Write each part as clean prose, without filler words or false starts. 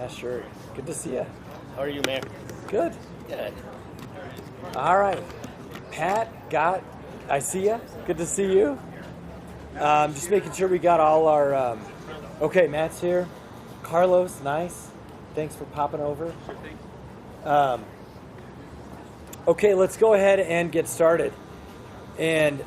Yeah, sure. Good to see you. How are you, man? Good. Good. All right. Pat, I see you. Good to see you. Just making sure we got all our... okay, Matt's here. Carlos, nice. Thanks for popping over. Sure thing. Okay, let's go ahead and get started. And,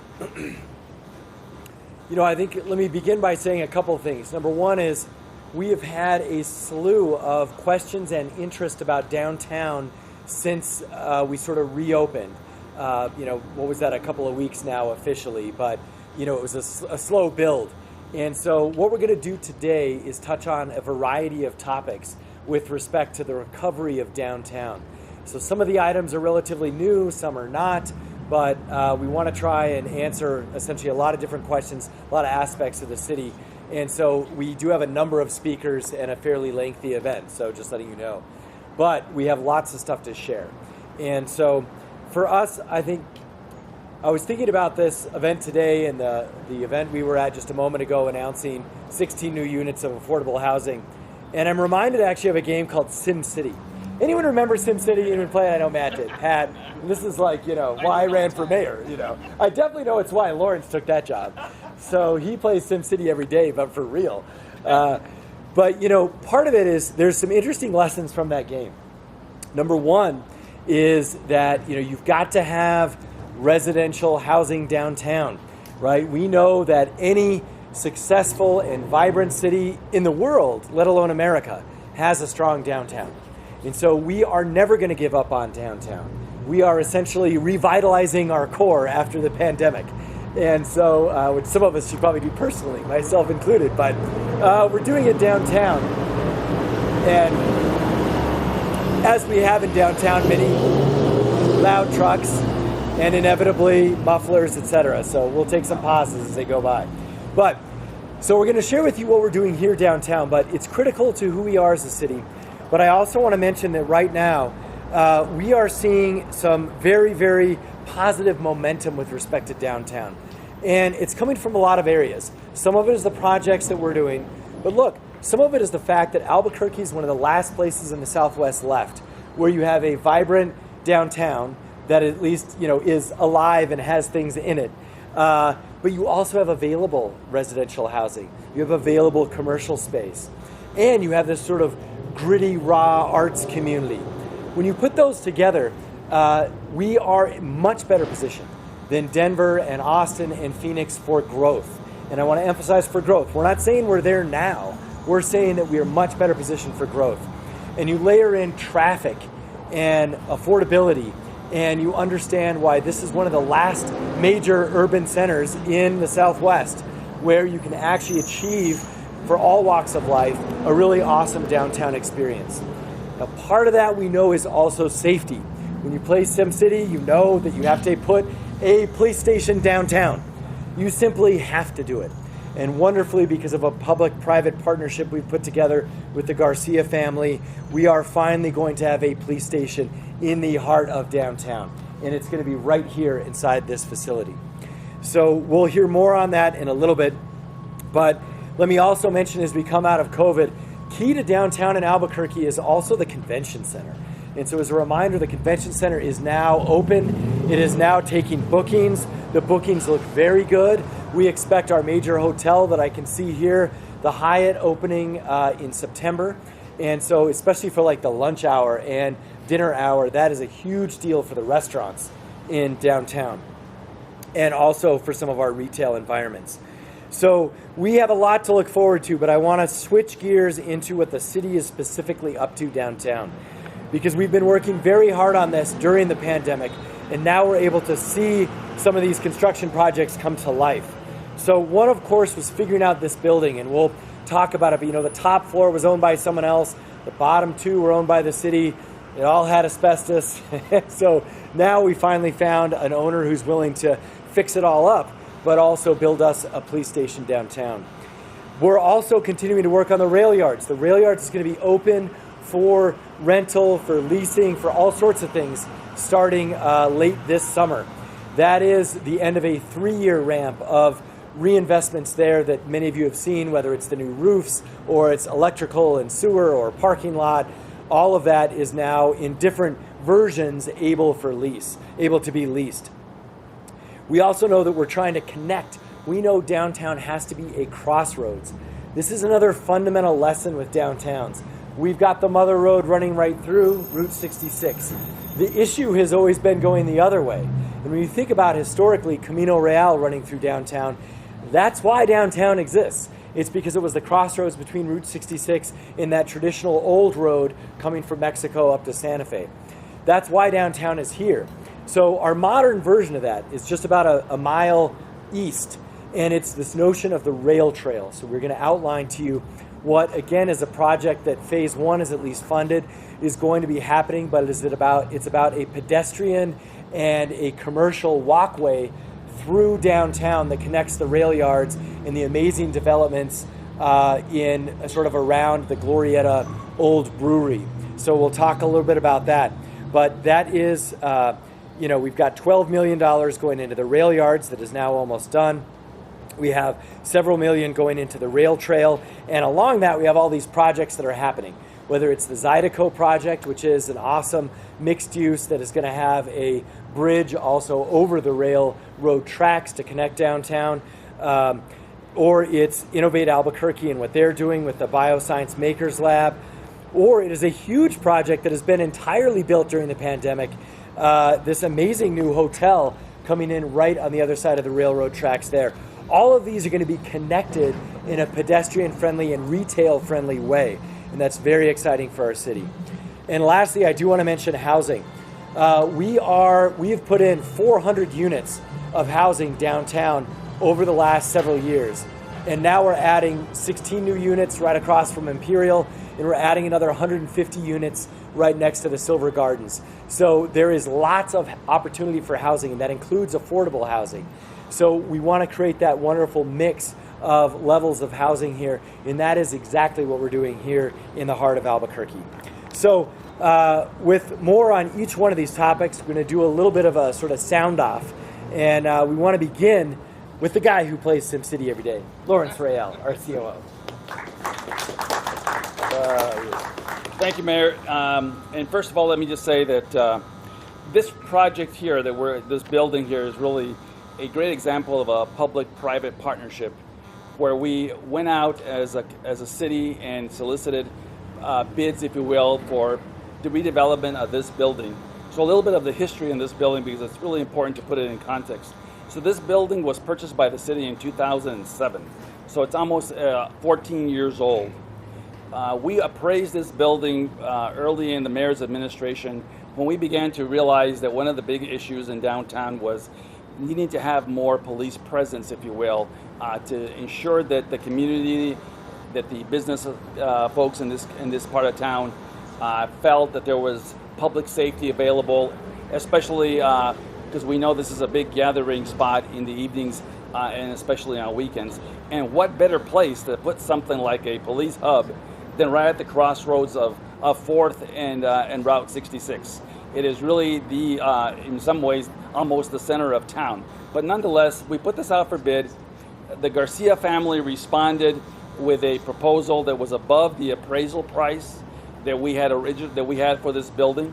I think let me begin by saying a couple of things. Number one is we have had a slew of questions and interest about downtown since we sort of reopened. What was that, a couple of weeks now officially, but, it was a slow build. And so what we're going to do today is touch on a variety of topics with respect to the recovery of downtown. So some of the items are relatively new, some are not, but we want to try and answer essentially a lot of different questions, a lot of aspects of the city. And so we do have a number of speakers and a fairly lengthy event, so just letting you know. But we have lots of stuff to share. And so for us, I was thinking about this event today and the event we were at just a moment ago announcing 16 new units of affordable housing. And I'm reminded actually of a game called Sim City. Anyone remember Sim City? Anyone play it? I know Matt did. Pat, this is like, why I ran for mayor, I definitely know it's why Lawrence took that job. So he plays Sim City every day, but for real. But, part of it is there's some interesting lessons from that game. Number one is that, you've got to have residential housing downtown, right? We know that any successful and vibrant city in the world, let alone America, has a strong downtown. And so we are never going to give up on downtown. We are essentially revitalizing our core after the pandemic. And so, which some of us should probably do personally, myself included, but we're doing it downtown. And as we have in downtown, many loud trucks and inevitably mufflers, etc. So we'll take some pauses as they go by. But, so we're going to share with you what we're doing here downtown, but it's critical to who we are as a city. But I also want to mention that right now, we are seeing some very, very positive momentum with respect to downtown. And it's coming from a lot of areas. Some of it is the projects that we're doing. But look, some of it is the fact that Albuquerque is one of the last places in the Southwest left where you have a vibrant downtown that at least, is alive and has things in it. But you also have available residential housing. You have available commercial space. And you have this sort of gritty, raw arts community. When you put those together, we are much better positioned than Denver and Austin and Phoenix for growth. And I want to emphasize for growth. We're not saying we're there now. We're saying that we are much better positioned for growth. And you layer in traffic and affordability, and you understand why this is one of the last major urban centers in the Southwest where you can actually achieve, for all walks of life, a really awesome downtown experience. Now, part of that we know is also safety. When you play SimCity, you know that you have to put a police station downtown. You simply have to do it. And wonderfully, because of a public-private partnership we've put together with the Garcia family, we are finally going to have a police station in the heart of downtown. And it's going to be right here inside this facility. So we'll hear more on that in a little bit. But let me also mention, as we come out of COVID, key to downtown in Albuquerque is also the convention center. And so as a reminder, the convention center is now open. It is now taking bookings. The bookings look very good. We expect our major hotel that I can see here, the Hyatt, opening in September. And so especially for like the lunch hour and dinner hour, that is a huge deal for the restaurants in downtown and also for some of our retail environments. So we have a lot to look forward to, but I want to switch gears into what the city is specifically up to downtown, because we've been working very hard on this during the pandemic, and now we're able to see some of these construction projects come to life. So one, of course, was figuring out this building, and we'll talk about it, but the top floor was owned by someone else, the bottom two were owned by the city, it all had asbestos. So now we finally found an owner who's willing to fix it all up, but also build us a police station downtown. We're also continuing to work on the rail yards. The rail yards is going to be open for rental, for leasing, for all sorts of things starting late this summer. That is the end of a 3-year ramp of reinvestments there that many of you have seen, whether it's the new roofs or it's electrical and sewer or parking lot. All of that is now in different versions able to be leased. We also know that we're trying to connect. We know downtown has to be a crossroads. This is another fundamental lesson with downtowns. We've got the mother road running right through Route 66. The issue has always been going the other way. And when you think about historically Camino Real running through downtown, that's why downtown exists. It's because it was the crossroads between Route 66 and that traditional old road coming from Mexico up to Santa Fe. That's why downtown is here. So our modern version of that is just about a mile east, and it's this notion of the rail trail. So we're going to outline to you what, again, is a project that phase one is at least funded, is going to be happening, but it's about a pedestrian and a commercial walkway through downtown that connects the rail yards and the amazing developments in sort of around the Glorieta old brewery. So we'll talk a little bit about that. But that is, we've got $12 million going into the rail yards that is now almost done. We have several million going into the rail trail. And along that, we have all these projects that are happening, whether it's the Zydeco project, which is an awesome mixed use that is going to have a bridge also over the railroad tracks to connect downtown, or it's Innovate Albuquerque and what they're doing with the Bioscience Makers Lab, or it is a huge project that has been entirely built during the pandemic, this amazing new hotel coming in right on the other side of the railroad tracks there. All of these are going to be connected in a pedestrian-friendly and retail-friendly way, and that's very exciting for our city. And lastly, I do want to mention housing. We have put in 400 units of housing downtown over the last several years, and now we're adding 16 new units right across from Imperial, and we're adding another 150 units right next to the Silver Gardens. So there is lots of opportunity for housing, and that includes affordable housing. So we want to create that wonderful mix of levels of housing here, and that is exactly what we're doing here in the heart of Albuquerque. So with more on each one of these topics, we're going to do a little bit of a sort of sound off, and we want to begin with the guy who plays SimCity every day, Lawrence Rael, our COO. Thank you, Mayor. And first of all, let me just say that this project here, this building here, is really a great example of a public-private partnership where we went out as a city and solicited bids, if you will, for the redevelopment of this building. So a little bit of the history in this building, because it's really important to put it in context. So this building was purchased by the city in 2007. So it's almost 14 years old. We appraised this building early in the mayor's administration when we began to realize that one of the big issues in downtown was needing to have more police presence, if you will, to ensure that the community, that the business folks in this part of town felt that there was public safety available, especially because we know this is a big gathering spot in the evenings and especially on weekends. And what better place to put something like a police hub than right at the crossroads of 4th and Route 66. It is really in some ways, almost the center of town. But nonetheless, we put this out for bid. The Garcia family responded with a proposal that was above the appraisal price that we had for this building.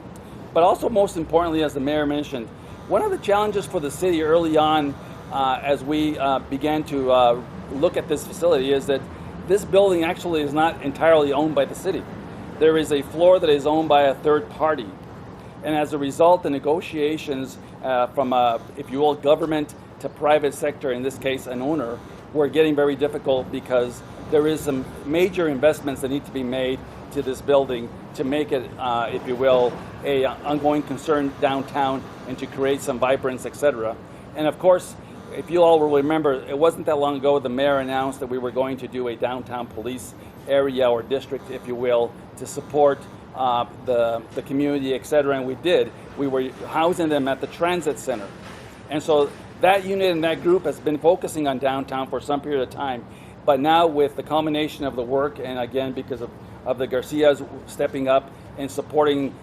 But also, most importantly, as the mayor mentioned, one of the challenges for the city early on, as we began to look at this facility, is that this building actually is not entirely owned by the city. There is a floor that is owned by a third party. And as a result, the negotiations from, if you will, government to private sector, in this case an owner, were getting very difficult because there is some major investments that need to be made to this building to make it, if you will, a ongoing concern downtown and to create some vibrance, etc. And of course, if you all will remember, it wasn't that long ago the mayor announced that we were going to do a downtown police area or district, if you will, to support the community, etc. And we did. We were housing them at the transit center. And so that unit and that group has been focusing on downtown for some period of time. But now with the culmination of the work, and again because of the Garcias stepping up and supporting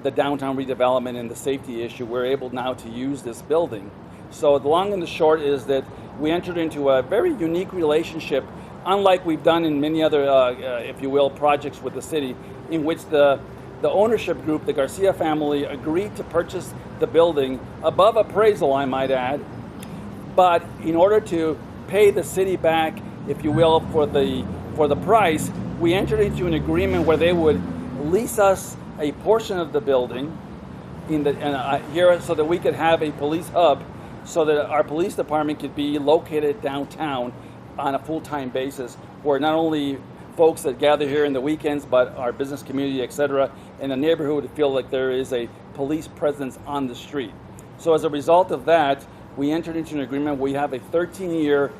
the downtown redevelopment and the safety issue, we're able now to use this building. So the long and the short is that we entered into a very unique relationship, unlike we've done in many other, if you will, projects with the city, in which the ownership group, the Garcia family, agreed to purchase the building above appraisal, I might add, but in order to pay the city back, if you will, for the price, we entered into an agreement where they would lease us a portion of the building here so that we could have a police hub, so that our police department could be located downtown on a full-time basis, where not only folks that gather here in the weekends, but our business community, etc., and the neighborhood would feel like there is a police presence on the street. So as a result of that, we entered into an agreement. We have a 13-year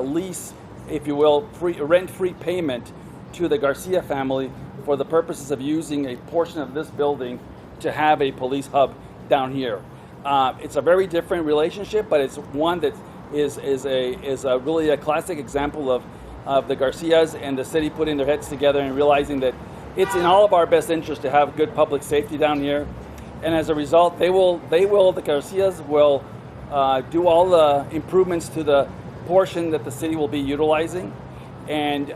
lease, if you will, rent-free payment to the Garcia family for the purposes of using a portion of this building to have a police hub down here. It's a very different relationship, but it's one that is really a classic example of the Garcias and the city putting their heads together and realizing that it's in all of our best interest to have good public safety down here. And as a result, the Garcias will do all the improvements to the portion that the city will be utilizing. And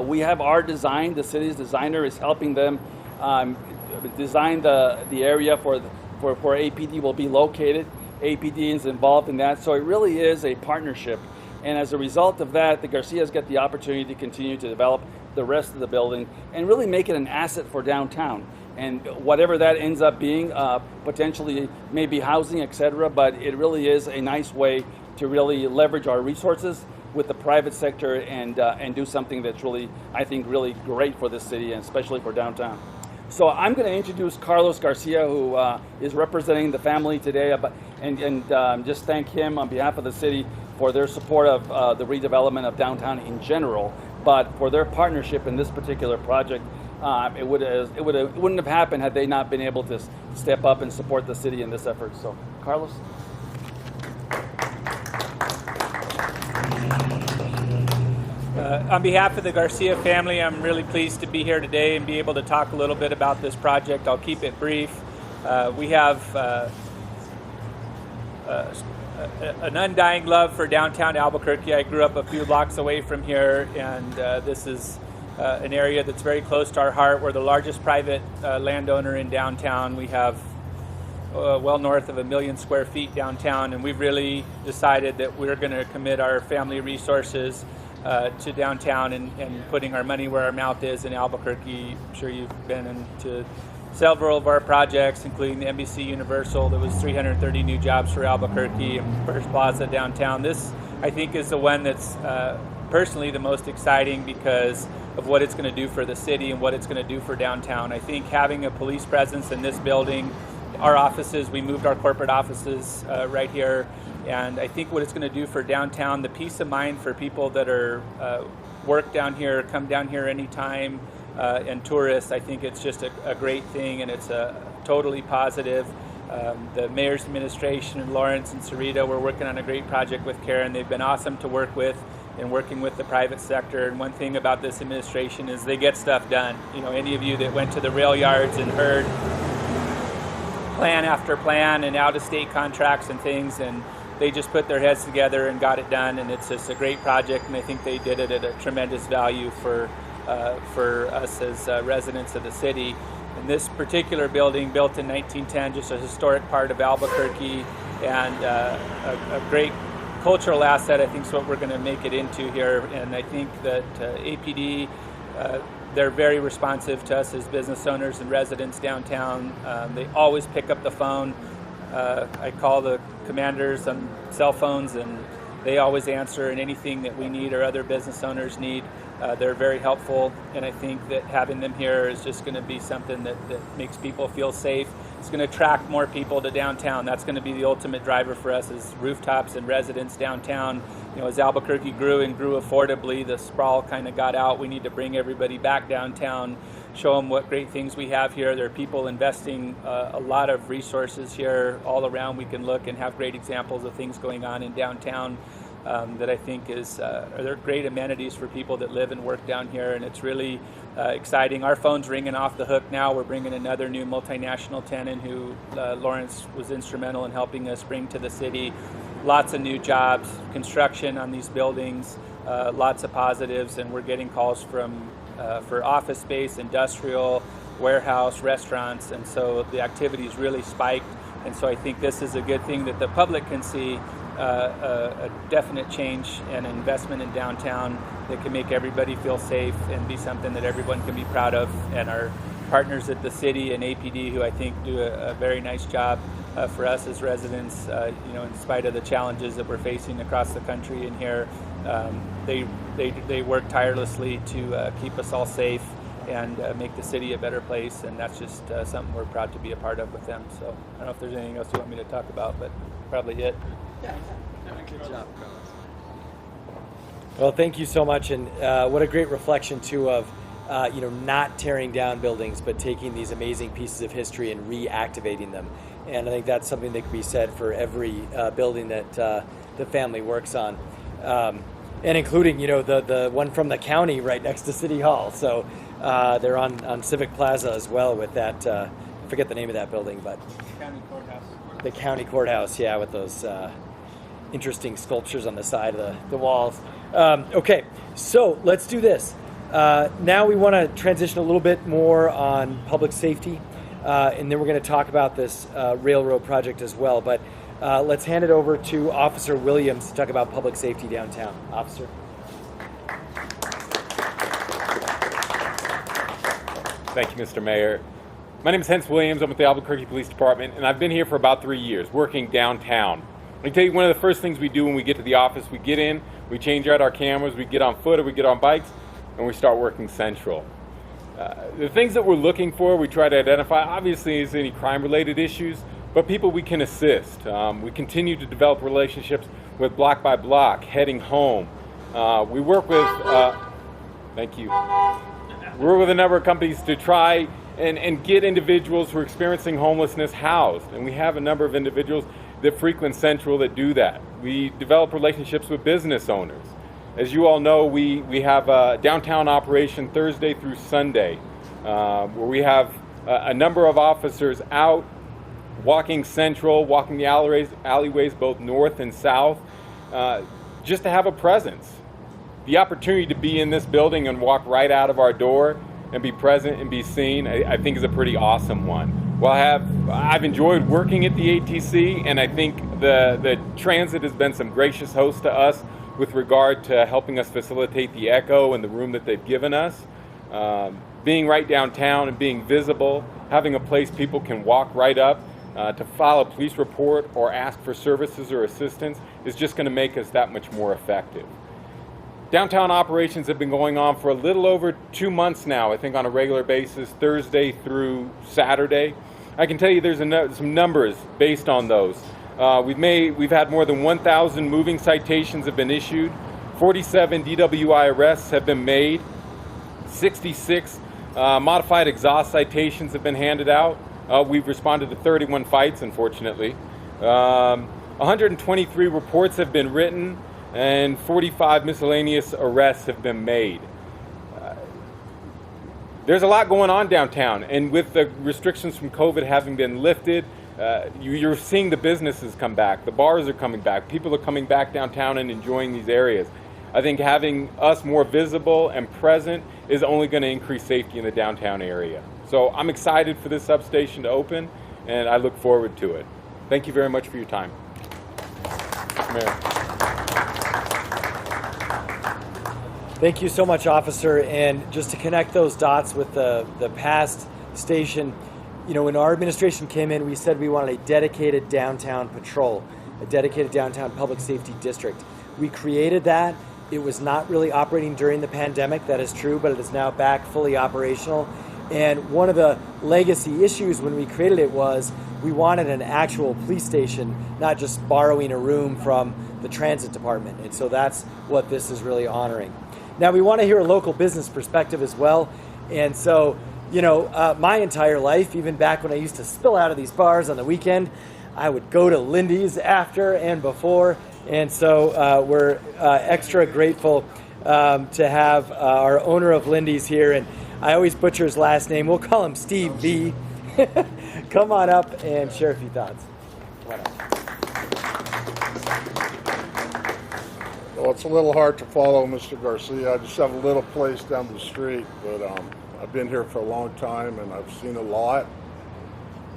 we have our design. The city's designer is helping them design the area for APD will be located. APD is involved in that. So it really is a partnership. And as a result of that, the Garcias get the opportunity to continue to develop the rest of the building and really make it an asset for downtown. And whatever that ends up being, potentially maybe housing, etc., but it really is a nice way to really leverage our resources with the private sector and do something that's really, I think, really great for this city and especially for downtown. So I'm going to introduce Carlos Garcia, who is representing the family today, and just thank him on behalf of the city for their support of the redevelopment of downtown in general, but for their partnership in this particular project. It wouldn't have happened had they not been able to step up and support the city in this effort. So, Carlos. On behalf of the Garcia family, I'm really pleased to be here today and be able to talk a little bit about this project. I'll keep it brief. We have an undying love for downtown Albuquerque. I grew up a few blocks away from here, and this is an area that's very close to our heart. We're the largest private landowner in downtown. We have well north of 1 million square feet downtown, and we've really decided that we're going to commit our family resources to downtown and putting our money where our mouth is in Albuquerque. I'm sure you've been into several of our projects, including the NBC Universal. There was 330 new jobs for Albuquerque and First Plaza downtown. This, I think, is the one that's personally the most exciting because of what it's going to do for the city and what it's going to do for downtown. I think having a police presence in this building, our offices, we moved our corporate offices right here, and I think what it's going to do for downtown, the peace of mind for people that are work down here, come down here anytime, and tourists, I think it's just a great thing, and it's totally positive. The mayor's administration and Lawrence and Cerrito, we're working on a great project with Karen. They've been awesome to work with and working with the private sector. And one thing about this administration is they get stuff done. You know, any of you that went to the rail yards and heard plan after plan and out-of-state contracts and things, and they just put their heads together and got it done, and it's just a great project, and I think they did it at a tremendous value for us as residents of the city. And this particular building, built in 1910, just a historic part of Albuquerque, and a great cultural asset, I think is what we're going to make it into here. And I think that APD, they're very responsive to us as business owners and residents downtown. They always pick up the phone. I call the commanders on cell phones, and they always answer, and anything that we need or other business owners need, they're very helpful. And I think that having them here is just going to be something that makes people feel safe. It's going to attract more people to downtown. That's going to be the ultimate driver for us as rooftops and residents downtown. You know, as Albuquerque grew and grew affordably, the sprawl kind of got out. We need to bring everybody back downtown, show them what great things we have here. There are people investing a lot of resources here all around. We can look and have great examples of things going on in downtown that I think they're great amenities for people that live and work down here, and it's really exciting. Our phone's ringing off the hook now. We're bringing another new multinational tenant who Lawrence was instrumental in helping us bring to the city. lots of new jobs, construction on these buildings, lots of positives, and we're getting calls from for office space, industrial, warehouse, restaurants, and so the activity's really spiked. And so I think this is a good thing that the public can see a definite change and investment in downtown that can make everybody feel safe and be something that everyone can be proud of. And our partners at the city and APD, who I think do a very nice job for us as residents, in spite of the challenges that we're facing across the country and here, they work tirelessly to keep us all safe and make the city a better place, and that's just something we're proud to be a part of with them. So I don't know if there's anything else you want me to talk about, but probably it. Yeah. Good job. Well, thank you so much, and what a great reflection too of not tearing down buildings, but taking these amazing pieces of history and reactivating them. And I think that's something that can be said for every building that the family works on, and including the one from the county right next to City Hall. So they're on Civic Plaza as well with that. I forget the name of that building, but County Courthouse. The county courthouse, yeah, with those interesting sculptures on the side of the walls. Okay, so let's do this. Now we want to transition a little bit more on public safety, and then we're going to talk about this railroad project as well. But let's hand it over to Officer Williams to talk about public safety downtown. Officer. Thank you, Mr. Mayor. My name is Hence Williams. I'm with the Albuquerque Police Department, and I've been here for about 3 years, working downtown. I can tell you one of the first things we do when we get to the office, we get in, we change out our cameras, we get on foot or we get on bikes, and we start working central. The things that we're looking for, we try to identify, obviously, is any crime-related issues, but people we can assist. We continue to develop relationships with Block by Block, Heading Home. We work with, thank you. We work with a number of companies to try and get individuals who are experiencing homelessness housed. And we have a number of individuals that frequent Central that do that. We develop relationships with business owners. As you all know, we have a downtown operation Thursday through Sunday, where we have a number of officers out walking Central, walking the alleyways both north and south, just to have a presence. The opportunity to be in this building and walk right out of our door and be present and be seen, I think is a pretty awesome one. Well, I've enjoyed working at the ATC, and I think the transit has been some gracious hosts to us with regard to helping us facilitate the echo and the room that they've given us. Being right downtown and being visible, having a place people can walk right up to file a police report or ask for services or assistance is just going to make us that much more effective. Downtown operations have been going on for a little over 2 months now, I think on a regular basis, Thursday through Saturday. I can tell you there's some numbers based on those. We've had more than 1,000 moving citations have been issued, 47 DWI arrests have been made, 66 modified exhaust citations have been handed out. We've responded to 31 fights, unfortunately. 123 reports have been written, and 45 miscellaneous arrests have been made. There's a lot going on downtown, and with the restrictions from COVID having been lifted, you're seeing the businesses come back, the bars are coming back, people are coming back downtown and enjoying these areas. I think having us more visible and present is only going to increase safety in the downtown area. So I'm excited for this substation to open, and I look forward to it. Thank you very much for your time. Mayor. Thank you so much, Officer. And just to connect those dots with the past station, when our administration came in, we said we wanted a dedicated downtown patrol, a dedicated downtown public safety district. We created that. It was not really operating during the pandemic, that is true, but it is now back fully operational. And one of the legacy issues when we created it was we wanted an actual police station, not just borrowing a room from the transit department. And so that's what this is really honoring. Now, we want to hear a local business perspective as well. And so, my entire life, even back when I used to spill out of these bars on the weekend, I would go to Lindy's after and before. And so we're extra grateful to have our owner of Lindy's here. And I always butcher his last name. We'll call him Steve V. Come on up and share a few thoughts. Come on up. Well, it's a little hard to follow Mr. Garcia. I just have a little place down the street, but I've been here for a long time and I've seen a lot.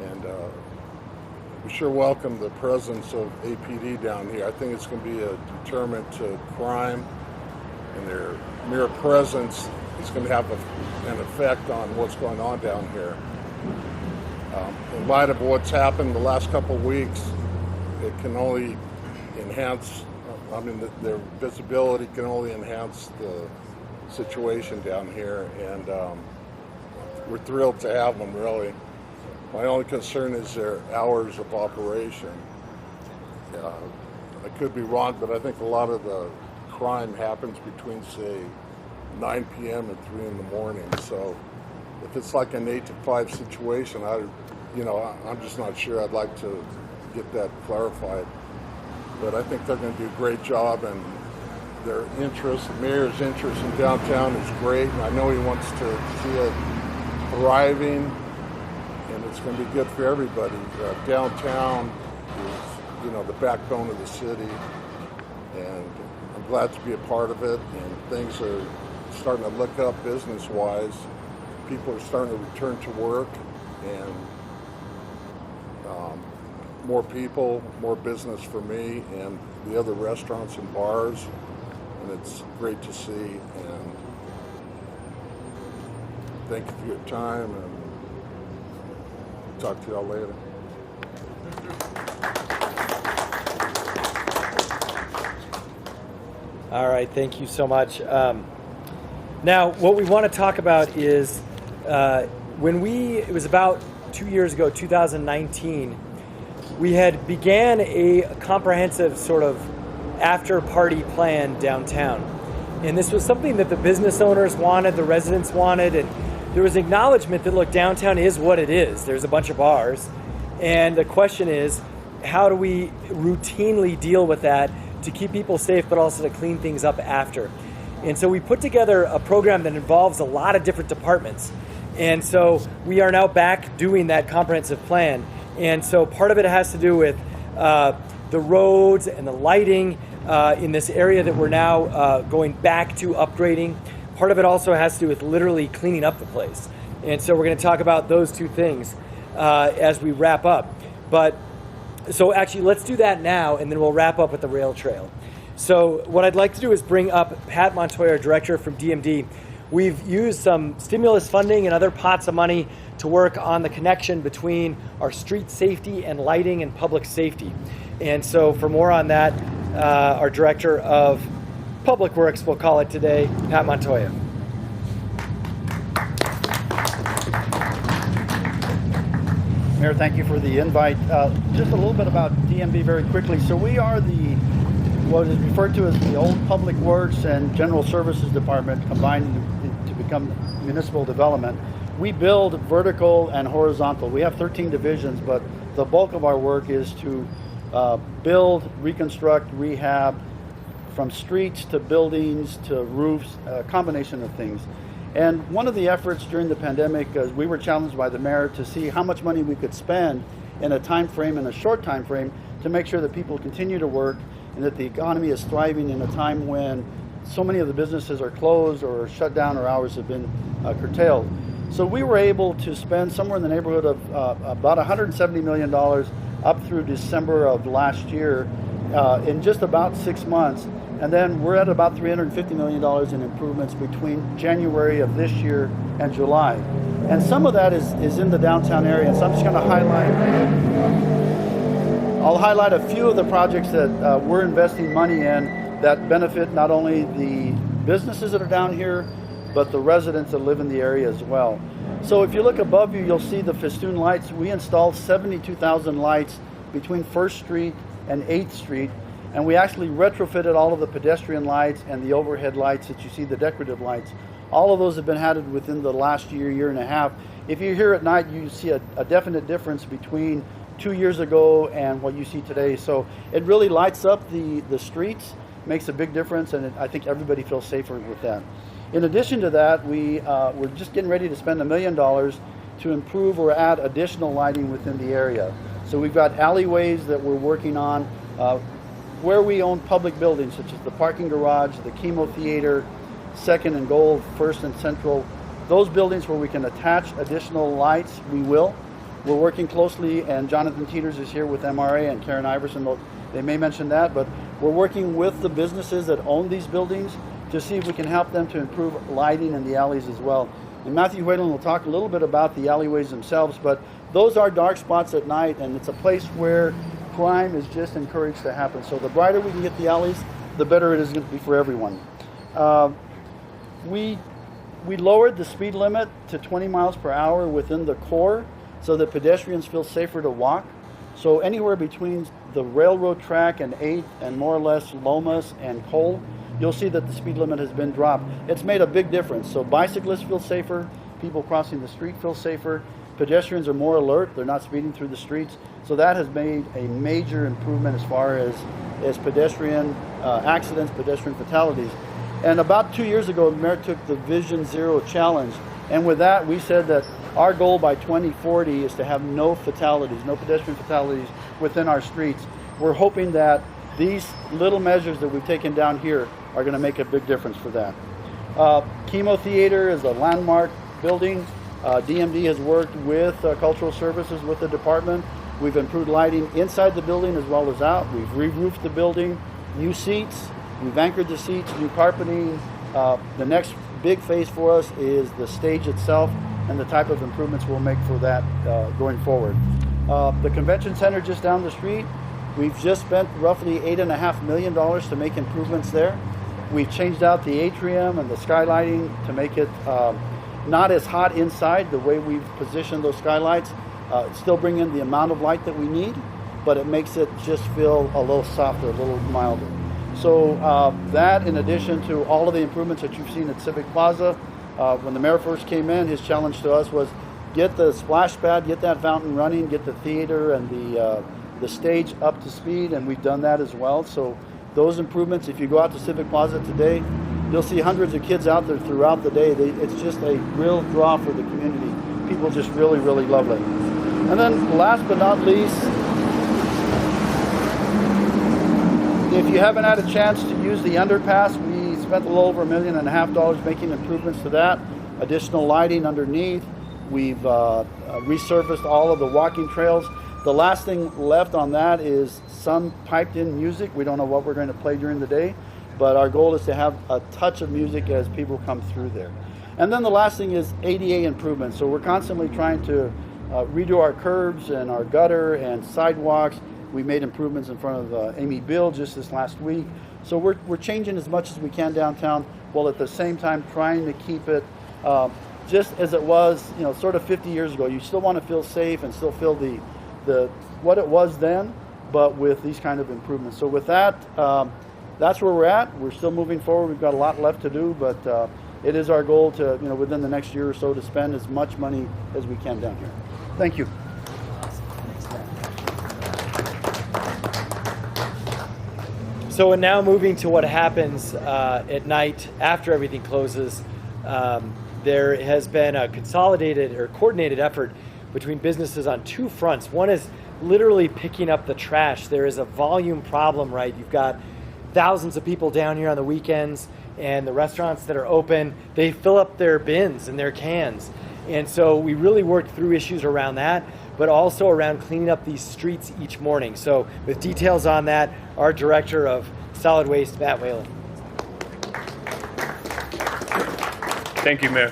And we sure welcome the presence of APD down here. I think it's going to be a deterrent to crime, and their mere presence is going to have an effect on what's going on down here. In light of what's happened the last couple of weeks, it can only enhance, their visibility can only enhance the situation down here, and we're thrilled to have them, really. My only concern is their hours of operation. I could be wrong, but I think a lot of the crime happens between, say, 9 p.m. and 3 in the morning. So if it's like an 8 to 5 situation, I'm just not sure. I'd like to get that clarified. But I think they're going to do a great job, and their interest, the mayor's interest in downtown is great, and I know he wants to see it thriving, and it's going to be good for everybody. Downtown is, the backbone of the city, and I'm glad to be a part of it, and things are starting to look up business-wise. People are starting to return to work, and more people, more business for me and the other restaurants and bars, and it's great to see. And thank you for your time, and talk to y'all later. All right, thank you so much. Now, what we want to talk about is it was about 2 years ago, 2019, we had began a comprehensive sort of after-party plan downtown. And this was something that the business owners wanted, the residents wanted, and there was acknowledgement that, look, downtown is what it is. There's a bunch of bars. And the question is, how do we routinely deal with that to keep people safe, but also to clean things up after? And so we put together a program that involves a lot of different departments. And so we are now back doing that comprehensive plan. And so part of it has to do with the roads and the lighting in this area that we're now going back to upgrading. Part of it also has to do with literally cleaning up the place. And so we're going to talk about those two things as we wrap up. So actually, let's do that now, and then we'll wrap up with the rail trail. So what I'd like to do is bring up Pat Montoya, director from DMD. We've used some stimulus funding and other pots of money to work on the connection between our street safety and lighting and public safety. And so for more on that, our director of Public Works, we'll call it today, Pat Montoya. Mayor, thank you for the invite. Just a little bit about DMV very quickly. So we are what is referred to as the old Public Works and General Services Department combined to become municipal development. We build vertical and horizontal. We have 13 divisions, but the bulk of our work is to build, reconstruct, rehab, from streets to buildings to roofs, a combination of things. And one of the efforts during the pandemic, we were challenged by the mayor to see how much money we could spend in a time frame, in a short time frame, to make sure that people continue to work and that the economy is thriving in a time when so many of the businesses are closed or shut down or hours have been curtailed. So we were able to spend somewhere in the neighborhood of about $170 million up through December of last year in just about 6 months. And then we're at about $350 million in improvements between January of this year and July. And some of that is in the downtown area. So I'm just going to highlight a few of the projects that we're investing money in that benefit not only the businesses that are down here, but the residents that live in the area as well. So if you look above you, you'll see the festoon lights. We installed 72,000 lights between 1st Street and 8th Street. And we actually retrofitted all of the pedestrian lights and the overhead lights that you see, the decorative lights. All of those have been added within the last year and a half. If you're here at night, you see a definite difference between 2 years ago and what you see today. So it really lights up the streets, makes a big difference, and I think everybody feels safer with that. In addition to that, we're just getting ready to spend $1 million to improve or add additional lighting within the area. So we've got alleyways that we're working on. where we own public buildings, such as the parking garage, the chemo theater, Second and Gold, First and Central, those buildings where we can attach additional lights, we will. We're working closely, and Jonathan Teeters is here with MRA and Karen Iverson. They may mention that, but we're working with the businesses that own these buildings to see if we can help them to improve lighting in the alleys as well. And Matthew Whalen will talk a little bit about the alleyways themselves, but those are dark spots at night, and it's a place where crime is just encouraged to happen. So the brighter we can get the alleys, the better it is going to be for everyone. We lowered the speed limit to 20 miles per hour within the core so that pedestrians feel safer to walk. So anywhere between the railroad track and 8th and more or less Lomas and Cole, you'll see that the speed limit has been dropped. It's made a big difference. So bicyclists feel safer, people crossing the street feel safer, pedestrians are more alert, they're not speeding through the streets. So that has made a major improvement as far as pedestrian accidents, pedestrian fatalities. And about 2 years ago, the mayor took the Vision Zero challenge. And with that, we said that our goal by 2040 is to have no fatalities, no pedestrian fatalities within our streets. We're hoping that these little measures that we've taken down here are going to make a big difference for that. Chemo Theater is a landmark building. DMD has worked with Cultural Services, with the department. We've improved lighting inside the building as well as out. We've re-roofed the building, new seats. We've anchored the seats, new carpeting. The next big phase for us is the stage itself and the type of improvements we'll make for that going forward. The convention center just down the street, we've just spent roughly $8.5 million to make improvements there. We've changed out the atrium and the skylighting to make it not as hot inside the way we've positioned those skylights. Still bring in the amount of light that we need, but it makes it just feel a little softer, a little milder. So that, in addition to all of the improvements that you've seen at Civic Plaza, when the mayor first came in, his challenge to us was get the splash pad, get that fountain running, get the theater and the stage up to speed, and we've done that as well. So those improvements, if you go out to Civic Plaza today, you'll see hundreds of kids out there throughout the day. It's just a real draw for the community. People just really, really love it. And then last but not least, if you haven't had a chance to use the underpass, we spent a little over $1.5 million making improvements to that. Additional lighting underneath. We've resurfaced all of the walking trails. The last thing left on that is some piped in music. We don't know what we're going to play during the day, but our goal is to have a touch of music as people come through there. And then the last thing is ADA improvements. So we're constantly trying to redo our curbs and our gutter and sidewalks. We made improvements in front of Amy Bill just this last week. So we're changing as much as we can downtown, while at the same time trying to keep it just as it was, sort of 50 years ago. You still want to feel safe and still feel the what it was then, but with these kind of improvements. So with that, that's where we're at. We're still moving forward. We've got a lot left to do, but it is our goal to, within the next year or so, to spend as much money as we can down here. Thank you. So we're now moving to what happens at night after everything closes. There has been a consolidated or coordinated effort between businesses on two fronts. One is literally picking up the trash. There is a volume problem, right? You've got thousands of people down here on the weekends, and the restaurants that are open, they fill up their bins and their cans. And so we really worked through issues around that, but also around cleaning up these streets each morning. So with details on that, our Director of Solid Waste, Matt Whalen. Thank you, Mayor.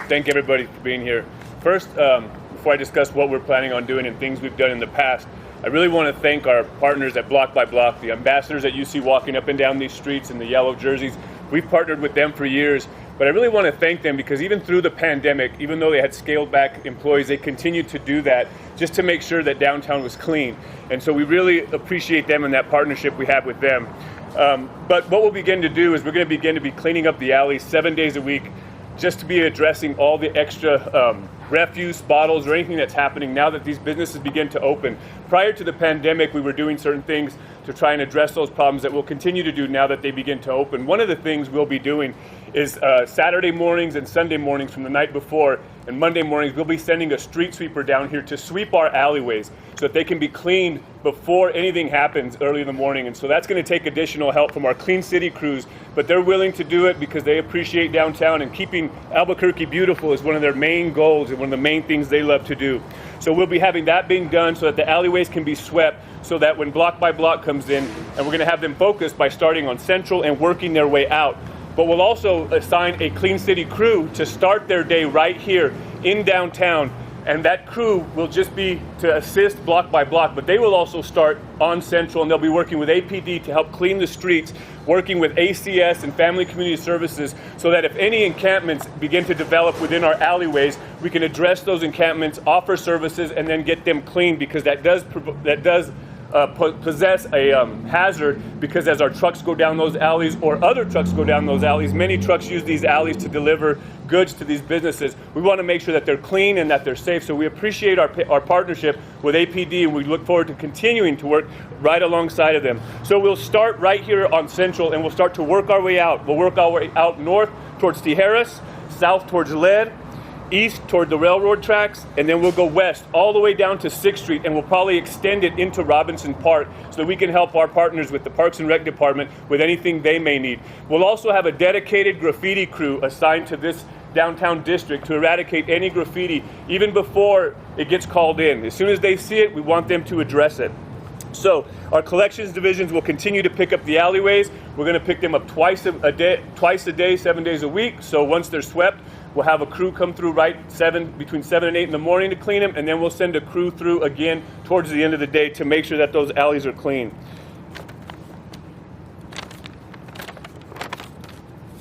Thank everybody for being here. First, before I discuss what we're planning on doing and things we've done in the past, I really want to thank our partners at Block by Block, the ambassadors that you see walking up and down these streets in the yellow jerseys. We've partnered with them for years, but I really want to thank them because even through the pandemic, even though they had scaled back employees, they continued to do that just to make sure that downtown was clean. And so we really appreciate them and that partnership we have with them. But what we'll begin to do is we're going to begin to be cleaning up the alleys 7 days a week, just to be addressing all the extra refuse, bottles, or anything that's happening now that these businesses begin to open. Prior to the pandemic, we were doing certain things to try and address those problems that we'll continue to do now that they begin to open. One of the things we'll be doing is Saturday mornings and Sunday mornings from the night before, and Monday mornings we'll be sending a street sweeper down here to sweep our alleyways so that they can be cleaned before anything happens early in the morning. And so that's going to take additional help from our Clean City crews, but they're willing to do it because they appreciate downtown, and keeping Albuquerque beautiful is one of their main goals and one of the main things they love to do. So we'll be having that being done so that the alleyways can be swept, so that when block by block comes in, and we're going to have them focused by starting on Central and working their way out. But we'll also assign a Clean City crew to start their day right here in downtown, and that crew will just be to assist block by block, but they will also start on Central, and they'll be working with APD to help clean the streets, working with ACS and Family Community Services, so that if any encampments begin to develop within our alleyways, we can address those encampments, offer services, and then get them cleaned, because that does possess a hazard, because as our trucks go down those alleys, or other trucks go down those alleys, many trucks use these alleys to deliver goods to these businesses. We want to make sure that they're clean and that they're safe. So we appreciate our partnership with APD, and we look forward to continuing to work right alongside of them. So we'll start right here on Central, and we'll start to work our way out. We'll work our way out north towards Tijeras, south towards Lead, east toward the railroad tracks, and then we'll go west all the way down to 6th Street, and we'll probably extend it into Robinson Park so that we can help our partners with the Parks and Rec Department with anything they may need. We'll also have a dedicated graffiti crew assigned to this downtown district to eradicate any graffiti even before it gets called in. As soon as they see it, we want them to address it. So our collections divisions will continue to pick up the alleyways. We're going to pick them up twice a day, 7 days a week. So once they're swept, we'll have a crew come through between 7 and 8 in the morning to clean them, and then we'll send a crew through again towards the end of the day to make sure that those alleys are clean.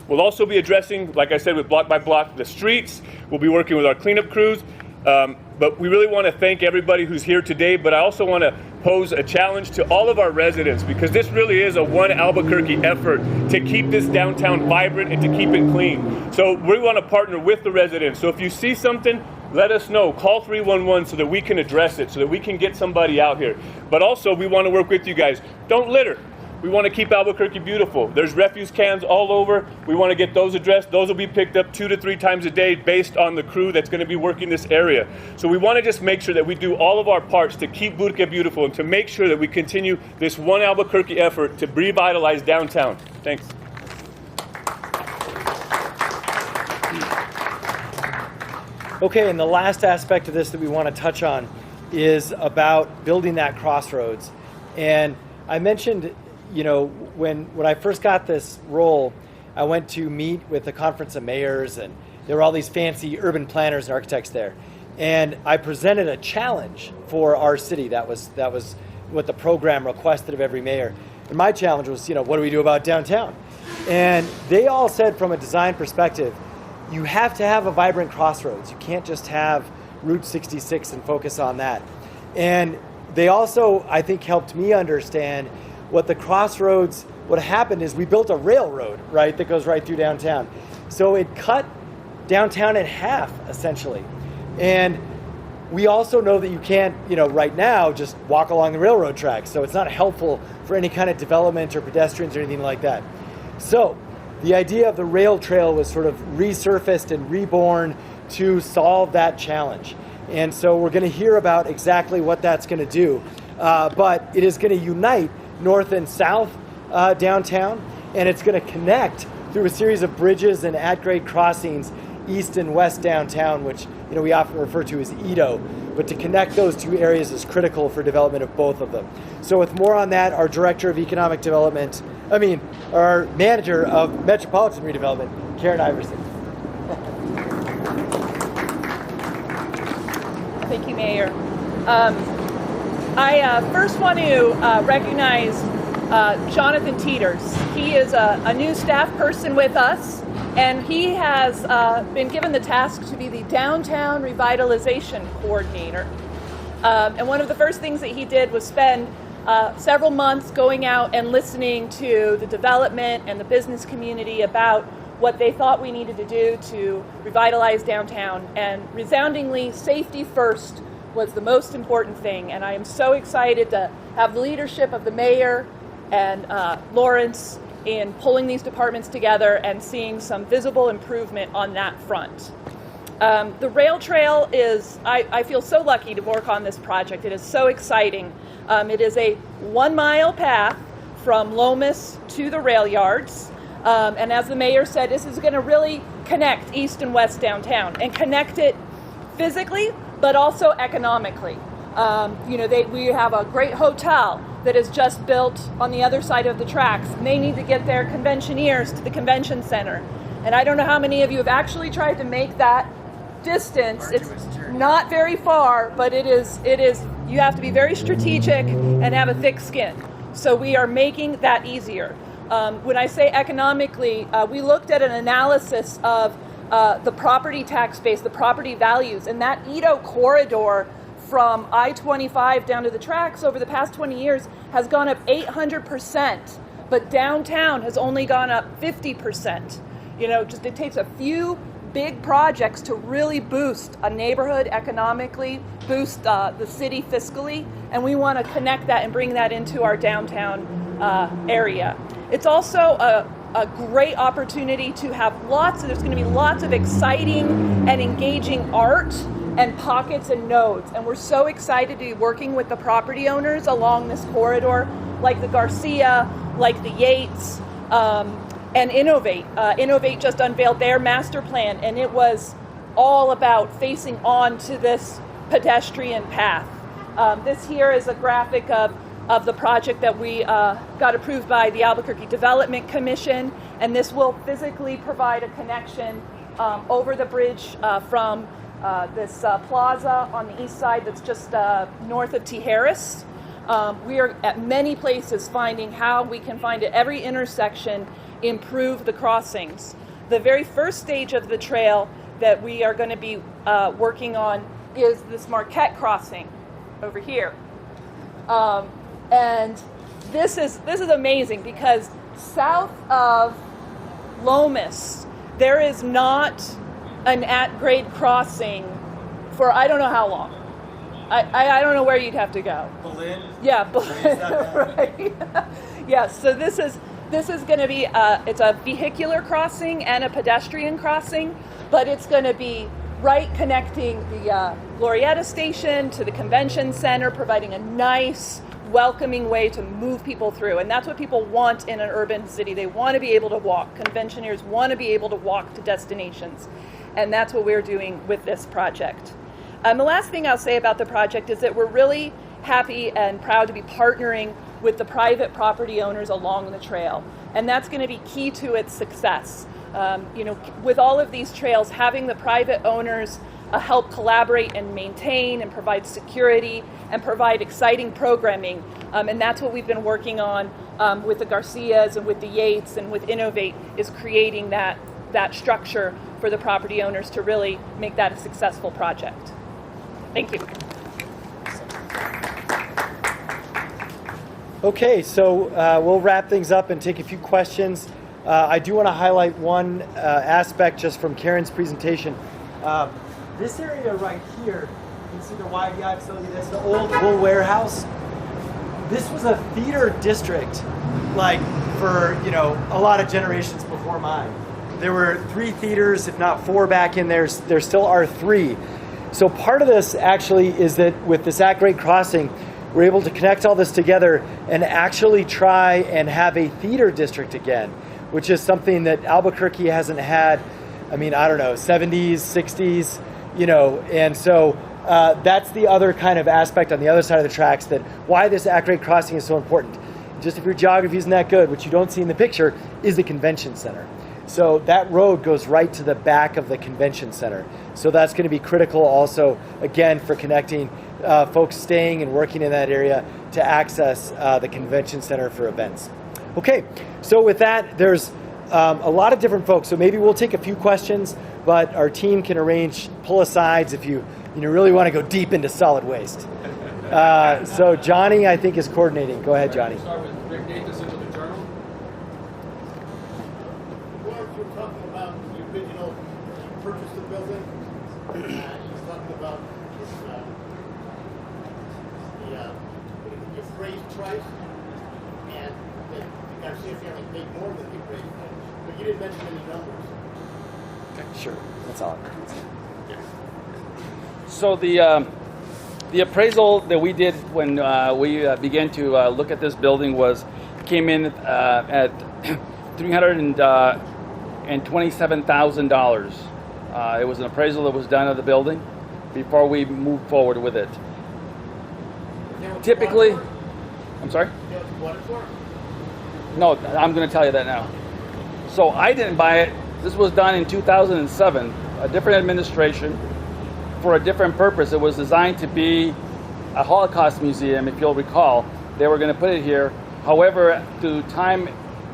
We'll also be addressing, like I said, with block by block, the streets. We'll be working with our cleanup crews. But we really want to thank everybody who's here today, but I also want to pose a challenge to all of our residents, because this really is a one Albuquerque effort to keep this downtown vibrant and to keep it clean. So we want to partner with the residents. So if you see something, let us know. Call 311 so that we can address it, so that we can get somebody out here. But also, we want to work with you guys. Don't litter. We want to keep Albuquerque beautiful. There's refuse cans all over. We want to get those addressed. Those will be picked up 2 to 3 times a day based on the crew that's going to be working this area. So we want to just make sure that we do all of our parts to keep Burque beautiful and to make sure that we continue this one Albuquerque effort to revitalize downtown. Thanks. Okay, and the last aspect of this that we want to touch on is about building that crossroads. And I mentioned, you know, when I first got this role, I went to meet with the Conference of Mayors, and there were all these fancy urban planners and architects there. And I presented a challenge for our city. That was what the program requested of every mayor. And my challenge was, you know, what do we do about downtown? And they all said, from a design perspective, you have to have a vibrant crossroads. You can't just have Route 66 and focus on that. And they also, I think, helped me understand what the crossroads, what happened is we built a railroad, right, that goes right through downtown. So it cut downtown in half, essentially. And we also know that you can't, you know, right now just walk along the railroad tracks. So it's not helpful for any kind of development or pedestrians or anything like that. So the idea of the rail trail was sort of resurfaced and reborn to solve that challenge. And so we're going to hear about exactly what that's going to do. But it is going to unite north and south downtown, and it's going to connect through a series of bridges and at-grade crossings east and west downtown, which, you know, we often refer to as EDO. But to connect those two areas is critical for development of both of them. So with more on that, our Director of Economic Development, our Manager of Metropolitan Redevelopment, Karen Iverson. Thank you, Mayor. I first want to recognize Jonathan Teeters. He is a new staff person with us, and he has been given the task to be the Downtown Revitalization Coordinator. And one of the first things that he did was spend several months going out and listening to the development and the business community about what they thought we needed to do to revitalize downtown. And resoundingly, safety first was the most important thing. And I am so excited to have the leadership of the mayor and Lawrence in pulling these departments together and seeing some visible improvement on that front. The rail trail is, I feel so lucky to work on this project. It is so exciting. It is a 1 mile path from Lomas to the rail yards. And as the mayor said, this is going to really connect east and west downtown and connect it physically, but also economically. We have a great hotel that is just built on the other side of the tracks. And they need to get their conventioneers to the convention center. And I don't know how many of you have actually tried to make that distance. It's not very far, but it is. You have to be very strategic and have a thick skin. So we are making that easier. When I say economically, we looked at an analysis of the property tax base, the property values, and that Edo corridor from I-25 down to the tracks over the past 20 years has gone up 800%, but downtown has only gone up 50%. Just it takes a few big projects to really boost a neighborhood economically, boost the city fiscally, and we want to connect that and bring that into our downtown area. It's also a great opportunity to have there's going to be lots of exciting and engaging art and pockets and nodes. And we're so excited to be working with the property owners along this corridor, like the Garcia, like the Yates, and Innovate. Innovate just unveiled their master plan, and it was all about facing on to this pedestrian path. This here is a graphic of the project that we got approved by the Albuquerque Development Commission, and this will physically provide a connection over the bridge from this plaza on the east side that's just north of Tijeras. We are at many places finding how we can find at every intersection improve the crossings. The very first stage of the trail that we are going to be working on is this Marquette crossing over here. And this is amazing because south of Lomas, there is not an at-grade crossing for I don't know how long. I don't know where you'd have to go. Berlin? Yeah, Berlin, right. Yeah, so this is going to be, it's a vehicular crossing and a pedestrian crossing, but it's going to be right connecting the Glorieta station to the convention center, providing a nice, welcoming way to move people through. And that's what people want in an urban city. They want to be able to walk. Conventioners want to be able to walk to destinations. And that's what we're doing with this project. The last thing I'll say about the project is that we're really happy and proud to be partnering with the private property owners along the trail. And that's going to be key to its success. With all of these trails, having the private owners help collaborate and maintain and provide security and provide exciting programming. And that's what we've been working on with the Garcias and with the Yates and with Innovate, is creating that structure for the property owners to really make that a successful project. Thank you. Okay, so we'll wrap things up and take a few questions. I do want to highlight one aspect just from Karen's presentation. This area right here, you can see the YVI facility, that's the old wool warehouse. This was a theater district, like for a lot of generations before mine. There were 3 theaters, if not 4 back in there. There still are 3. So part of this actually is that with this at-grade crossing, we're able to connect all this together and actually try and have a theater district again, which is something that Albuquerque hasn't had, 70s, 60s, and so that's the other kind of aspect on the other side of the tracks, that why this at-grade crossing is so important. Just if your geography isn't that good, what you don't see in the picture is the convention center. So that road goes right to the back of the convention center. So that's going to be critical also, again, for connecting folks staying and working in that area to access the convention center for events. Okay, so with that, there's a lot of different folks. So maybe we'll take a few questions, but our team can arrange pull-asides if you really want to go deep into solid waste. So Johnny, I think, is coordinating. Go ahead, Johnny. Start with Rick Davis into the journal. Lawrence, you're talking about the original purchase of the building. He's talking about your phrase price. And that the Garcia family paid more than the appraisal, but you didn't mention any numbers. Sure, that's all. So the appraisal that we did when we began to look at this building came in at $327,000. It was an appraisal that was done of the building before we moved forward with it. Typically, I'm sorry? No, I'm going to tell you that now. So I didn't buy it. This was done in 2007, a different administration for a different purpose. It was designed to be a Holocaust museum, if you'll recall. They were going to put it here. However, through time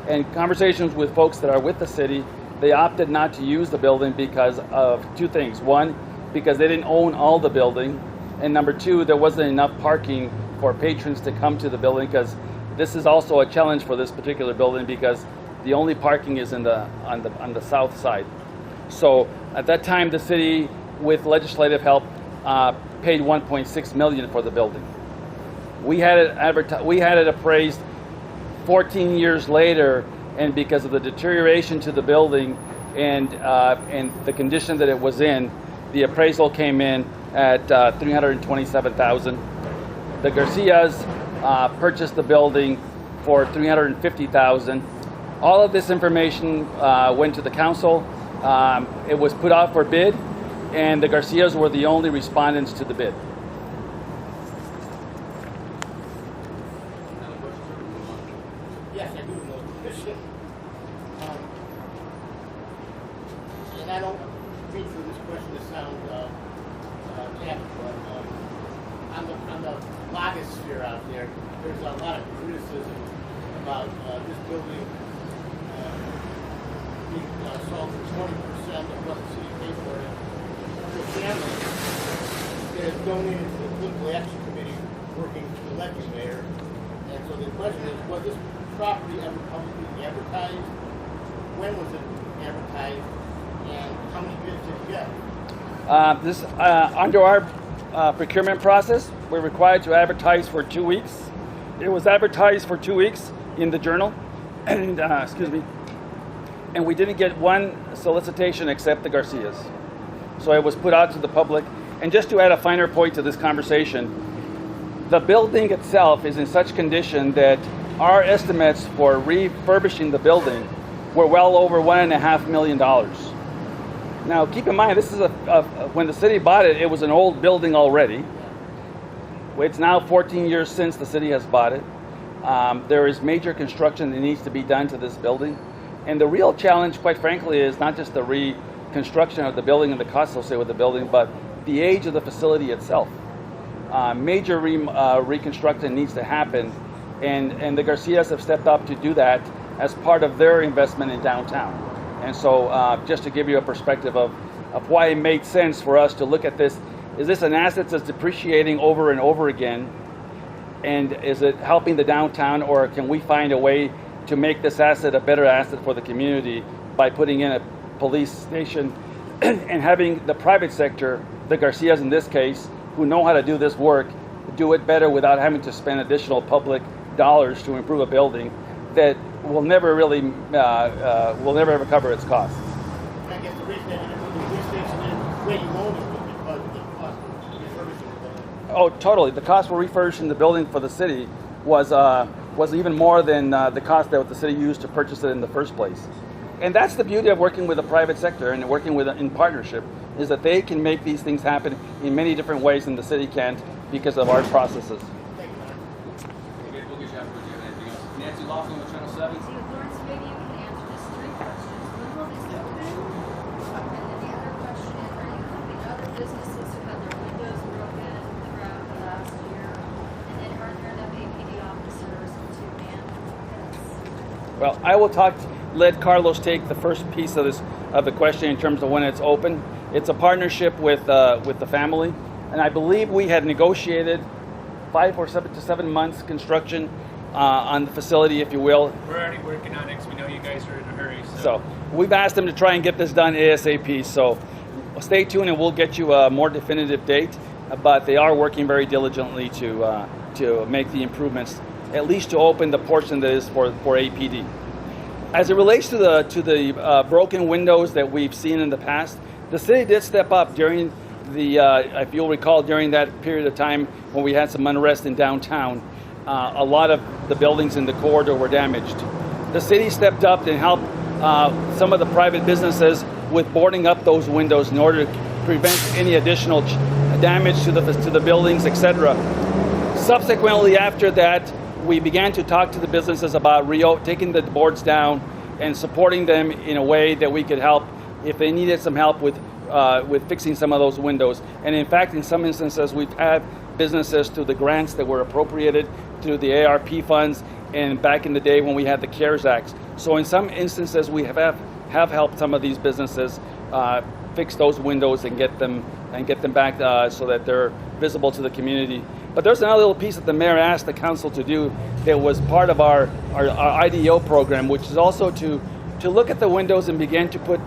and conversations with folks that are with the city, they opted not to use the building because of two things. One, because they didn't own all the building. And number two, there wasn't enough parking for patrons to come to the building, because this is also a challenge for this particular building because the only parking is on the south side. So at that time, the city, with legislative help, paid $1.6 million for the building. We had it appraised 14 years later, and because of the deterioration to the building and the condition that it was in, the appraisal came in at $327,000. The Garcias purchased the building for $350,000. All of this information went to the council. It was put out for bid, and the Garcias were the only respondents to the bid. Yes, I do know this. And I don't mean for this question to sound tacky, but on the blogosphere out there, there's a lot of criticism about this building being sold for 20% of what the city paid for it. The family that has donated to the Political Action Committee working to elect the mayor. And so the question is, was this property ever publicly advertised? When was it advertised? And how many bids did you get? Under our procurement process, we're required to advertise for 2 weeks. It was advertised for 2 weeks in the Journal, and and we didn't get one solicitation except the Garcias. So it was put out to the public. And just to add a finer point to this conversation, the building itself is in such condition that our estimates for refurbishing the building were well over $1.5 million. Now, keep in mind, this is when the city bought it, it was an old building already. It's now 14 years since the city has bought it. There is major construction that needs to be done to this building. And the real challenge, quite frankly, is not just the reconstruction of the building and the cost associated with the building, but the age of the facility itself. Major reconstruction needs to happen, and the Garcias have stepped up to do that as part of their investment in downtown. And so just to give you a perspective of why it made sense for us to look at this, is this an asset that's depreciating over and over again? And is it helping the downtown, or can we find a way to make this asset a better asset for the community by putting in a police station and having the private sector, the Garcias in this case, who know how to do this work, do it better without having to spend additional public dollars to improve a building that will never really, will never ever cover its costs. I guess the reason that you didn't put the police station in where you own it was because of the cost of refurbishing the building. Oh, totally. The cost for refurbishing the building for the city was even more than the cost that the city used to purchase it in the first place. And that's the beauty of working with the private sector and working with in partnership, is that they can make these things happen in many different ways than the city can't because of our processes. Thank you, Mark. Okay, we'll get you afterwards. Do you have anything else? Nancy Laughlin with Channel 7. Lawrence, maybe you can answer just 3 questions. When will this open? And then the other question is, are you helping other businesses who had their windows broken throughout the last year? And then are there enough APD officers to man this? Well, I will let Carlos take the first piece of the question in terms of when it's open. It's a partnership with the family, and I believe we had negotiated 5 or 7 months construction on the facility, if you will. We're already working on it because we know you guys are in a hurry. So we've asked them to try and get this done ASAP. So stay tuned, and we'll get you a more definitive date. But they are working very diligently to make the improvements at least to open the portion that is for APD. As it relates to the broken windows that we've seen in the past, the city did step up during the, if you'll recall, during that period of time when we had some unrest in downtown. A lot of the buildings in the corridor were damaged. The city stepped up and helped some of the private businesses with boarding up those windows in order to prevent any additional damage to the buildings, etc. Subsequently, after that, we began to talk to the businesses about taking the boards down and supporting them in a way that we could help if they needed some help with fixing some of those windows. And in fact, in some instances, we've had businesses through the grants that were appropriated through the ARP funds and back in the day when we had the CARES Act. So in some instances, we have helped some of these businesses fix those windows and get them back so that they're visible to the community. But there's another little piece that the mayor asked the council to do that was part of our IDO program, which is also to look at the windows and begin to put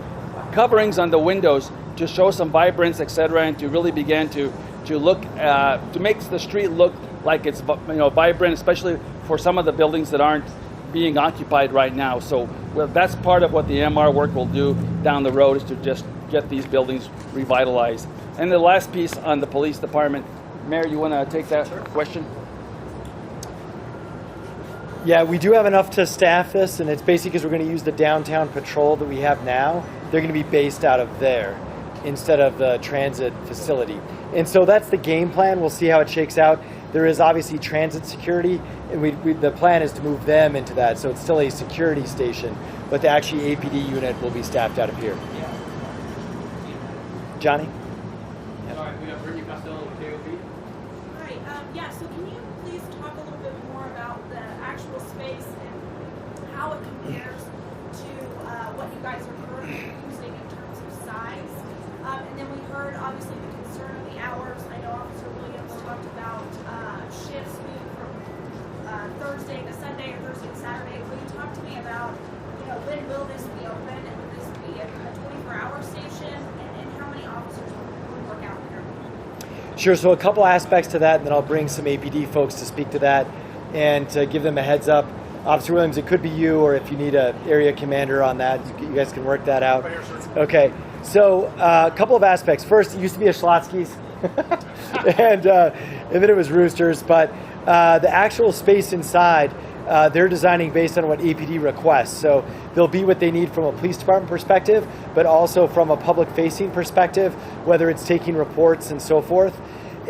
coverings on the windows to show some vibrance, etc., and to really begin to look to make the street look like it's vibrant, especially for some of the buildings that aren't being occupied right now. So that's part of what the MR work will do down the road, is to just get these buildings revitalized. And the last piece on the police department, Mayor, you want to take that question? Yeah, we do have enough to staff this, and it's basically because we're going to use the downtown patrol that we have now. They're going to be based out of there instead of the transit facility. And so that's the game plan. We'll see how it shakes out. There is obviously transit security, and the plan is to move them into that. So it's still a security station, but the actually APD unit will be staffed out of here. Johnny? Yeah, so can you please talk a little bit more about the actual space and how it compares to what you guys are currently using in terms of size? And then we heard, obviously, the concern of the hours. I know Officer Williams talked about shifts moving from Thursday to Sunday or Thursday to Saturday. Will you talk to me about, when will this be open? And will this be a 24-hour station? And how many officers will work out there? Sure, so a couple aspects to that, and then I'll bring some APD folks to speak to that and to give them a heads up. Officer Williams, it could be you, or if you need an area commander on that, you guys can work that out. Okay, so a couple of aspects. First, it used to be a Schlotsky's, and then it was Roosters, but the actual space inside, they're designing based on what APD requests. So they'll be what they need from a police department perspective, but also from a public-facing perspective, whether it's taking reports and so forth.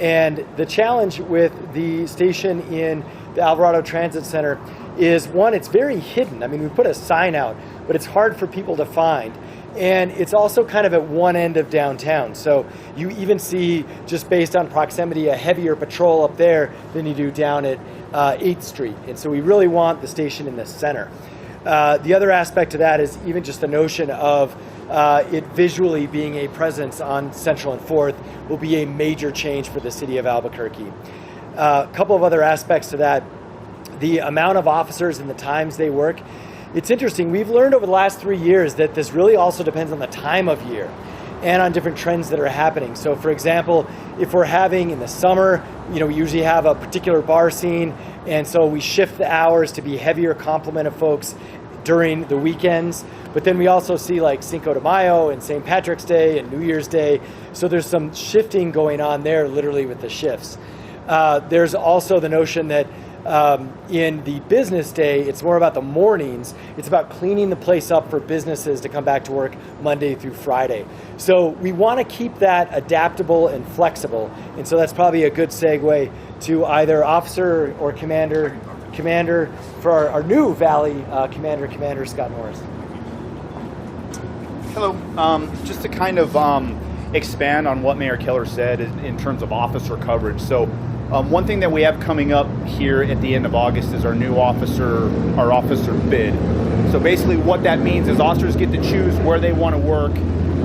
And the challenge with the station in the Alvarado Transit Center is, one, it's very hidden. I mean, we put a sign out, but it's hard for people to find. And it's also kind of at one end of downtown. So you even see, just based on proximity, a heavier patrol up there than you do down at 8th Street. And so we really want the station in the center. The other aspect to that is even just the notion of it visually being a presence on Central and 4th will be a major change for the city of Albuquerque. A couple of other aspects to that, the amount of officers and the times they work. It's interesting, we've learned over the last 3 years that this really also depends on the time of year and on different trends that are happening. So for example, if we're having in the summer, we usually have a particular bar scene, and so we shift the hours to be heavier complement of folks during the weekends. But then we also see like Cinco de Mayo and St. Patrick's Day and New Year's Day. So there's some shifting going on there literally with the shifts. There's also the notion that in the business day, it's more about the mornings. It's about cleaning the place up for businesses to come back to work Monday through Friday. So we want to keep that adaptable and flexible. And so that's probably a good segue to either officer or commander for our new Valley Commander Scott Norris. Hello. Just to kind of expand on what Mayor Keller said in terms of officer coverage. So one thing that we have coming up here at the end of August is our officer bid. So basically what that means is officers get to choose where they want to work,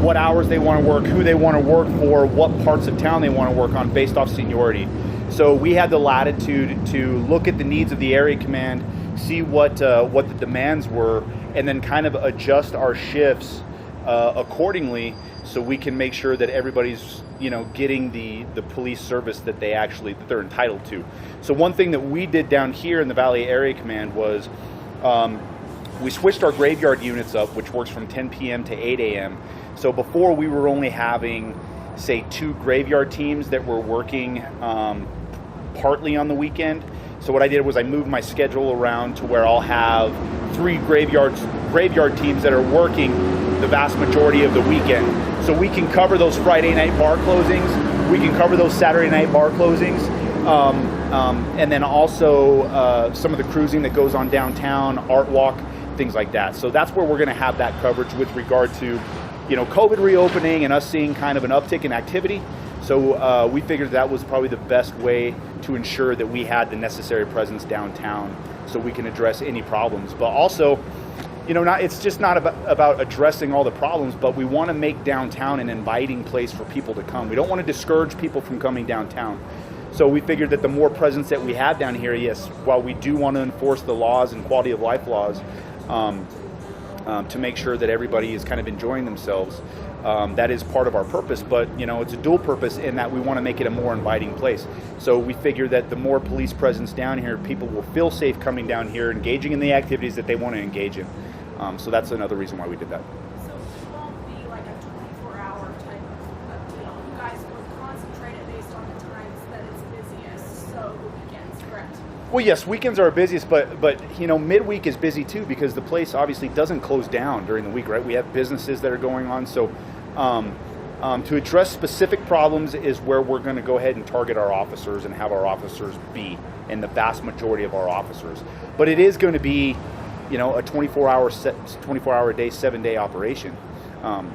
what hours they want to work, who they want to work for, what parts of town they want to work on based off seniority. So we had the latitude to look at the needs of the area command, see what the demands were, and then kind of adjust our shifts accordingly, so we can make sure that everybody's getting the police service that they're entitled to. So one thing that we did down here in the Valley Area Command was we switched our graveyard units up, which works from 10 p.m. to 8 a.m. So before we were only having, say, 2 graveyard teams that were working partly on the weekend. So what I did was I moved my schedule around to where I'll have 3 graveyard teams that are working the vast majority of the weekend. So we can cover those Friday night bar closings, we can cover those Saturday night bar closings, and then also some of the cruising that goes on downtown, art walk, things like that. So that's where we're going to have that coverage with regard to, COVID reopening and us seeing kind of an uptick in activity. So we figured that was probably the best way to ensure that we had the necessary presence downtown so we can address any problems. But also, it's just not about addressing all the problems, but we want to make downtown an inviting place for people to come. We don't want to discourage people from coming downtown. So we figured that the more presence that we have down here, yes, while we do want to enforce the laws and quality of life laws, to make sure that everybody is kind of enjoying themselves, that is part of our purpose, but it's a dual purpose in that we want to make it a more inviting place. So we figure that the more police presence down here, people will feel safe coming down here, engaging in the activities that they want to engage in. So that's another reason why we did that. So it won't be like a 24-hour type of deal. You guys will concentrate it based on the times that it's busiest, so the weekends, correct? Well, yes, weekends are our busiest, but midweek is busy too because the place obviously doesn't close down during the week, right? We have businesses that are going on, so to address specific problems is where we're going to go ahead and target our officers and have our officers be, and the vast majority of our officers. But it is going to be, a 24-hour a day, 7-day operation. So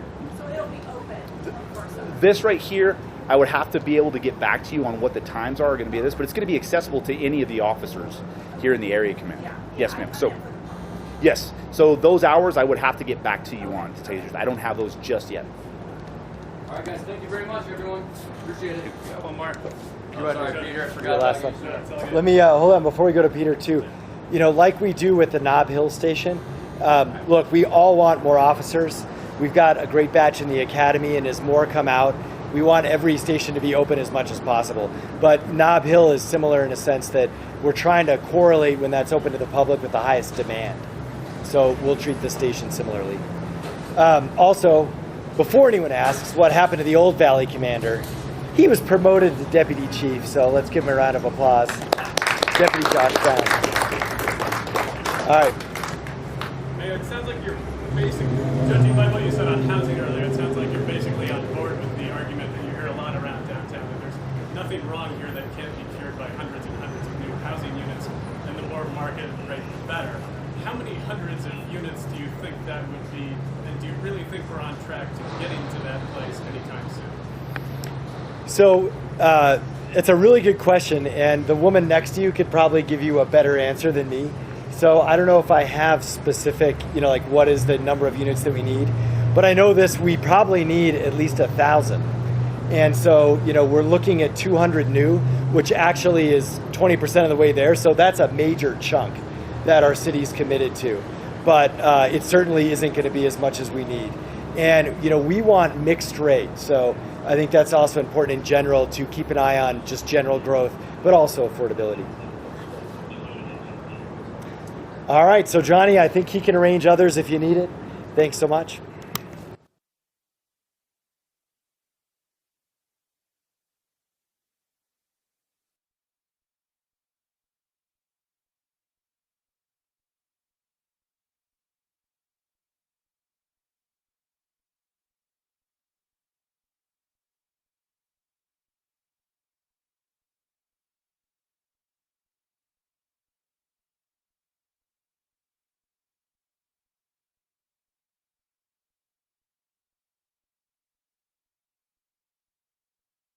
it'll be open 24/7. This right here, I would have to be able to get back to you on what the times are going to be of this, but it's going to be accessible to any of the officers here in the area command. Yeah. Yes, ma'am. So, yes. So those hours I would have to get back to you on, to tell you the truth. I don't have those just yet. All right, guys. Thank you very much, everyone. Appreciate it. One more. Sorry, Peter. I forgot last about one. you. Let me hold on before we go to Peter too. Like we do with the Nob Hill Station. Look, we all want more officers. We've got a great batch in the academy, and as more come out, we want every station to be open as much as possible. But Nob Hill is similar in a sense that we're trying to correlate when that's open to the public with the highest demand. So we'll treat the station similarly. Also, before anyone asks what happened to the old Valley Commander, he was promoted to Deputy Chief, so let's give him a round of applause. Deputy Josh Brown. All right. Hey, it sounds like you're judging by what you said on housing earlier, it sounds like you're basically on board with the argument that you hear a lot around downtown, that there's nothing wrong here that can't be cured by hundreds and hundreds of new housing units, and the more market rate, the better. How many hundreds of units do you think that would be, and do you really think we're on track to getting to that place anytime soon? So, it's a really good question, and the woman next to you could probably give you a better answer than me. So I don't know if I have specific, like what is the number of units that we need, but I know this, we probably need at least 1,000. And so, we're looking at 200 new, which actually is 20% of the way there. So that's a major chunk that our city's committed to, but it certainly isn't going to be as much as we need. And, we want mixed rate. So I think that's also important in general to keep an eye on just general growth, but also affordability. All right, so Johnny, I think he can arrange others if you need it. Thanks so much.